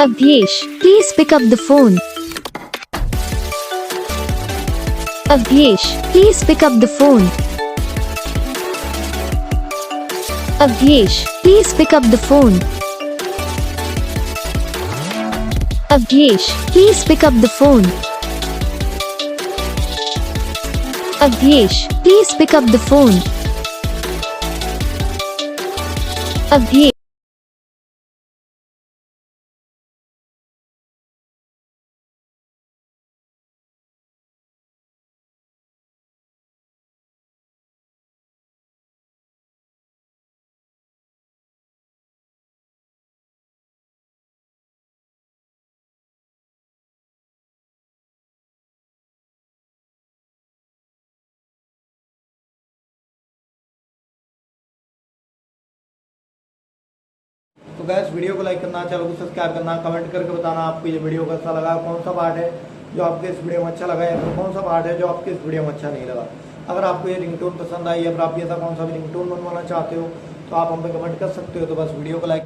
Avdhesh, please pick up the phone. Avdhesh, please pick up the phone. Avdhesh, please pick up the phone. Avdhesh, please pick up the phone. Avdhesh, please pick up the phone. Avdhesh. तो gas video को like करना, channel को subscribe करना, comment करके बताना आपको ये video कैसा लगा, कौन सा पार्ट है जो आपके इस वीडियो में अच्छा लगा या फिर कौन सा पार्ट है जो आपके इस वीडियो में अच्छा नहीं लगा। अगर आपको ये रिंगटोन पसंद आई या फिर आप ऐसा कौन सा भी रिंगटोन बनवाना चाहते हो तो आप हम पे कमेंट कर सकते हो। तो बस वीडियो को लाइक